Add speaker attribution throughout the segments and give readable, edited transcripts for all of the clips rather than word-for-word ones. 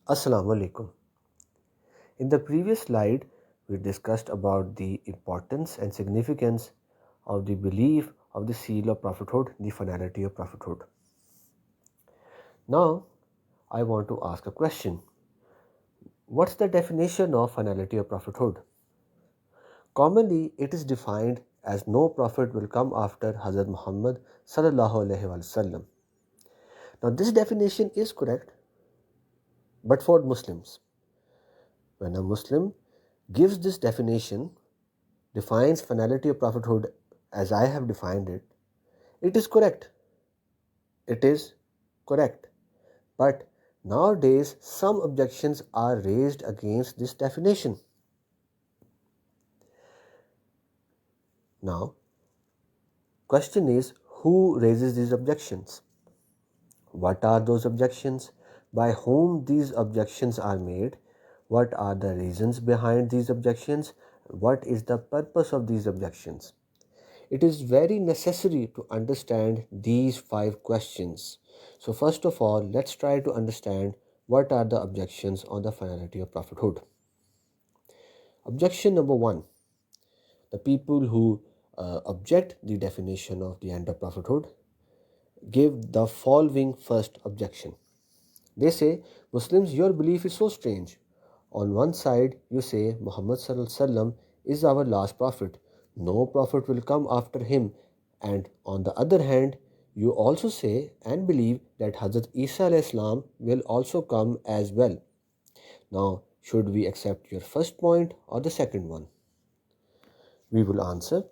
Speaker 1: Assalamu alaikum. In the previous slide, we discussed about the importance and significance of the belief of the seal of prophethood, the finality of prophethood. Now, I want to ask a question. What's the definition of finality of prophethood? Commonly, it is defined as no prophet will come after Hazrat Muhammad sallallahu alaihi wasallam. Now, this definition is correct, but for Muslims. When a Muslim gives this definition, defines finality of prophethood as I have defined it, it is correct. It is correct. But nowadays, some objections are raised against this definition. Now, question is, who raises these objections? What are those objections? By whom these objections are made? What are the reasons behind these objections? What is the purpose of these objections? It is very necessary to understand these 5 questions. So first of all, let's try to understand what are the objections on the finality of prophethood. Objection number 1. The people who object the definition of the end of prophethood give the following first objection. They say, Muslims, your belief is so strange. On one side, you say Muhammad is our last prophet. No prophet will come after him. And on the other hand, you also say and believe that Hazrat Isa al-Islam will also come as well. Now, should we accept your first point or the second one? We will answer,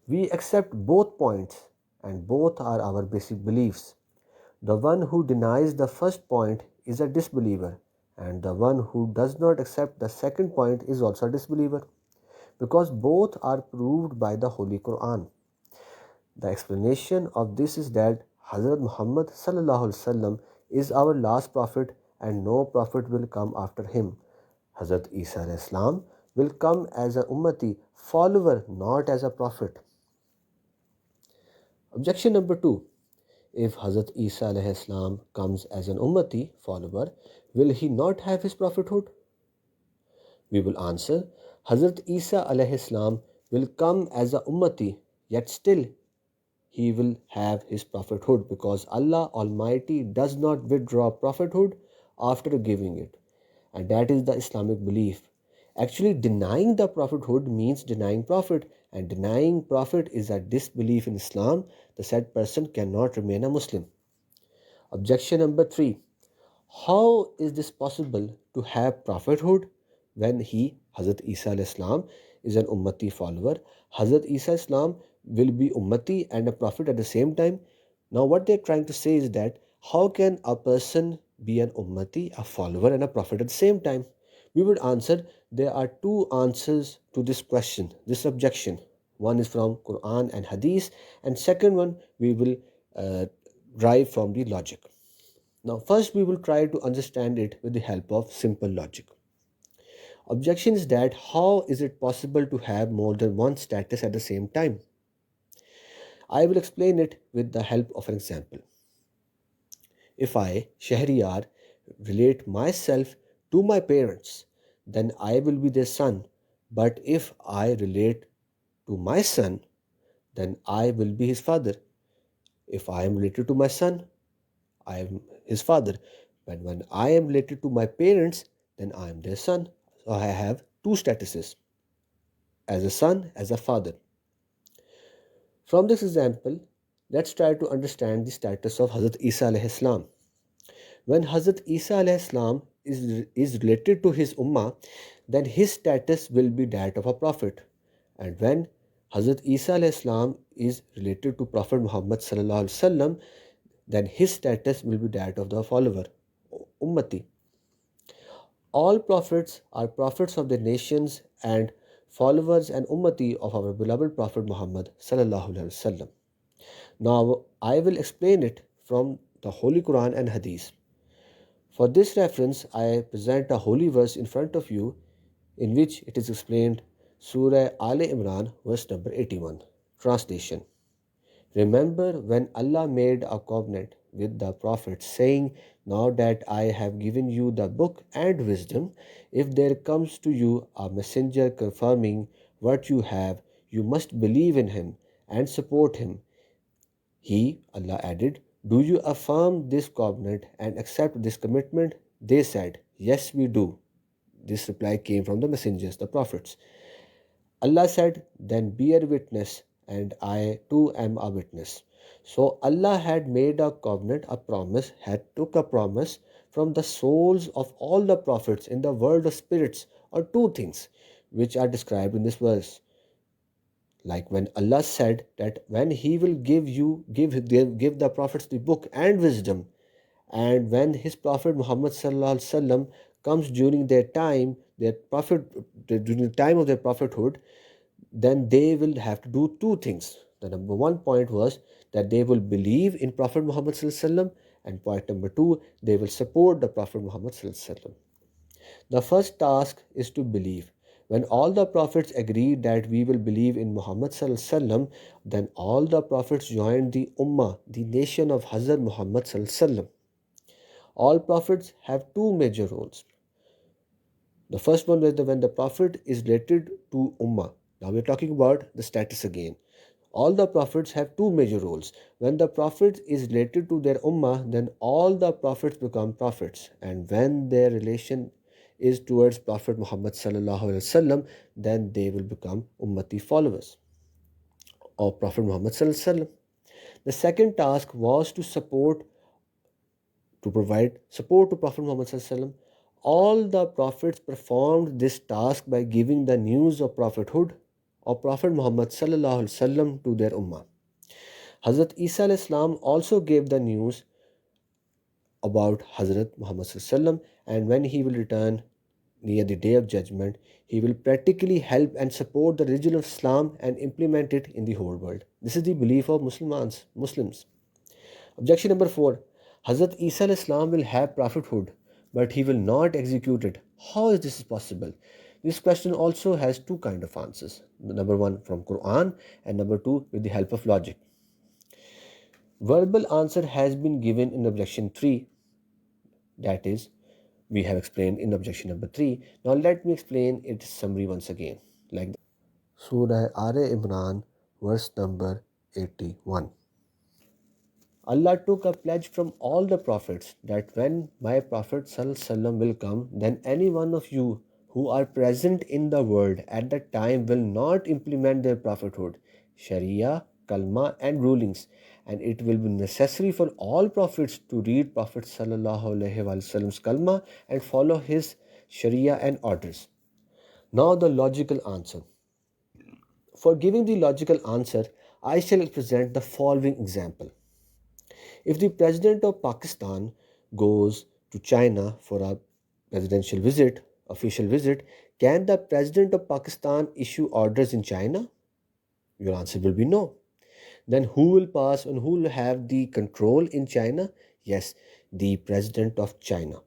Speaker 1: we accept both points and both are our basic beliefs. The one who denies the first point is a disbeliever, and the one who does not accept the second point is also a disbeliever, because both are proved by the Holy Quran. The explanation of this is that Hazrat Muhammad is our last prophet and no prophet will come after him. Hazrat Isa al-Islam will come as an ummati, follower, not as a prophet. Objection number 2. If Hazrat Isa alayhi salam comes as an ummati, follower, will he not have his prophethood? We will answer, Hazrat Isa alayhi salam will come as a ummati, yet still he will have his prophethood because Allah Almighty does not withdraw prophethood after giving it. And that is the Islamic belief. Actually, denying the prophethood means denying prophet, and denying prophet is a disbelief in Islam. The said person cannot remain a Muslim. Objection number 3. How is this possible to have prophethood when Hazrat Isa al-Islam, is an ummati follower? Hazrat Isa al-Islam will be ummati and a prophet at the same time. Now what they're trying to say is that how can a person be an ummati, a follower and a prophet at the same time? We would answer, there are 2 answers to this question, this objection. One is from Quran and Hadith, and second one we will derive from the logic. Now, first we will try to understand it with the help of simple logic. Objection is that how is it possible to have more than one status at the same time? I will explain it with the help of an example. If I, Shahriyar, relate myself to my parents, then I will be their son. But if I relate to my son, then I will be his father. If I am related to my son, I am his father. But when I am related to my parents, then I am their son. So I have 2 statuses, as a son, as a father. From this example, let's try to understand the status of Hazrat Isa alayhi salam. When Hazrat Isa alayhi salam is related to his ummah, then his status will be that of a prophet. And when Hazrat Isa alayhi salam is related to Prophet Muhammad sallallahu alaihi wasallam, then his status will be that of the follower, ummati. All prophets are prophets of their nations and followers and ummati of our beloved Prophet Muhammad sallallahu alaihi wasallam. Now I will explain it from the Holy Quran and Hadith. For this reference, I present a holy verse in front of you in which it is explained Surah Al Imran, verse number 81. Translation. Remember when Allah made a covenant with the prophets, saying, now that I have given you the book and wisdom, if there comes to you a messenger confirming what you have, you must believe in him and support him. He, Allah added, do you affirm this covenant and accept this commitment? They said, yes, we do. This reply came from the messengers, the prophets. Allah said, then bear witness, and I too am a witness. So Allah had made a covenant, a promise, had took a promise from the souls of all the prophets in the world of spirits, or two things which are described in this verse. Like when Allah said that when He will give the prophets the book and wisdom, and when His Prophet Muhammad Sallallahu Alaihi Wasallam comes during their time, during the time of their prophethood, then they will have to do two things. The number one point was that they will believe in Prophet Muhammad Sallallahu Alaihi Wasallam, and point number two, they will support the Prophet Muhammad Sallallahu Alaihi Wasallam. The first task is to believe. When all the prophets agreed that we will believe in Muhammad Sallallahu Alaihi Wasallam, then all the prophets joined the Ummah, the nation of Hazrat Muhammad Sallallahu Alaihi Wasallam. All prophets have two major roles. The first one is when the prophet is related to Ummah. Now we're talking about the status again. All the prophets have two major roles. When the prophet is related to their Ummah, then all the prophets become prophets. And when their relation is towards Prophet Muhammad Sallallahu Alaihi Wasallam, then they will become Ummati followers of Prophet Muhammad Sallallahu Alaihi Wasallam. The second task was to provide support to Prophet Muhammad Sallallahu Alaihi Wasallam. All the prophets performed this task by giving the news of prophethood of Prophet Muhammad Sallallahu Alaihi Wasallam to their Ummah. Hazrat Isa Alayhi Salam also gave the news about Hazrat Muhammad Sallallahu Alaihi Wasallam, and when he will return near the day of judgment, he will practically help and support the religion of Islam and implement it in the whole world. This is the belief of Muslims. Objection number 4. Hazrat Isa Alayhi Salam will have prophethood, but he will not execute it. How is this possible? This question also has two kinds of answers. Number one from Quran, and number two with the help of logic. Verbal answer has been given in objection 3. That is, we have explained in objection number 3. Now let me explain its summary once again. Like that. Surah Al-Imran, verse number 81. Allah took a pledge from all the prophets that when my Prophet ﷺ will come, then any one of you who are present in the world at that time will not implement their prophethood, Sharia, Kalma and rulings, and it will be necessary for all prophets to read Prophet ﷺ's Kalma and follow his Sharia and orders. Now the logical answer. For giving the logical answer, I shall present the following example. If the President of Pakistan goes to China for a presidential visit, official visit, can the President of Pakistan issue orders in China? Your answer will be no. Then who will pass and who will have the control in China? Yes, the President of China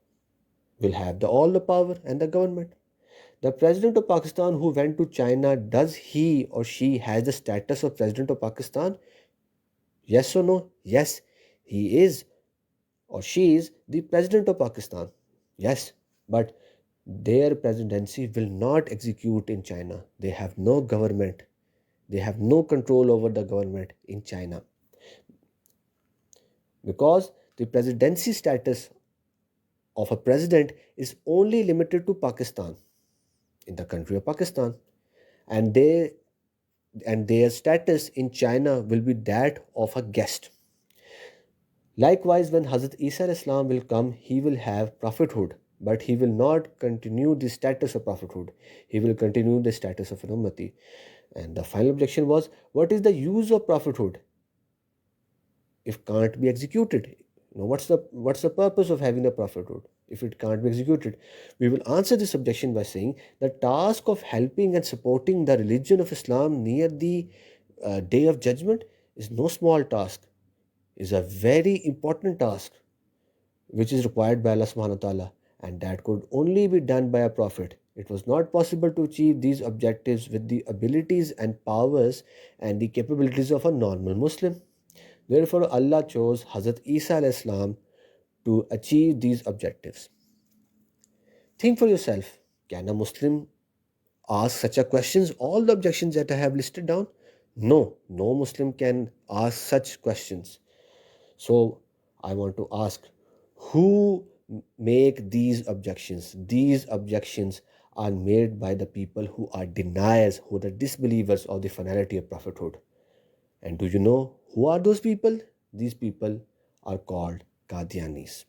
Speaker 1: will have all the power and the government. The President of Pakistan who went to China, does he or she has the status of President of Pakistan? Yes or no? Yes, he is or she is the President of Pakistan. Yes, but their presidency will not execute in China. They have no government. They have no control over the government in China. Because the presidency status of a president is only limited to Pakistan, in the country of Pakistan. And their status in China will be that of a guest. Likewise, when Hazrat Isa Islam will come, he will have prophethood, but he will not continue the status of prophethood. He will continue the status of an ummati. And the final objection was, what is the use of prophethood if can't be executed? What's the purpose of having a prophethood if it can't be executed? We will answer this objection by saying the task of helping and supporting the religion of Islam near the day of judgment is no small task. Is a very important task which is required by Allah subhanahu wa ta'ala, and that could only be done by a prophet. It was not possible to achieve these objectives with the abilities and powers and the capabilities of a normal Muslim. Therefore, Allah chose Hazrat Isa alayhi salam to achieve these objectives. Think for yourself, can a Muslim ask such a questions? All the objections that I have listed down? No, no Muslim can ask such questions. So I want to ask, who make these objections? These objections are made by the people who are deniers, who are the disbelievers of the finality of prophethood. And do you know who are those people? These people are called Qadianis.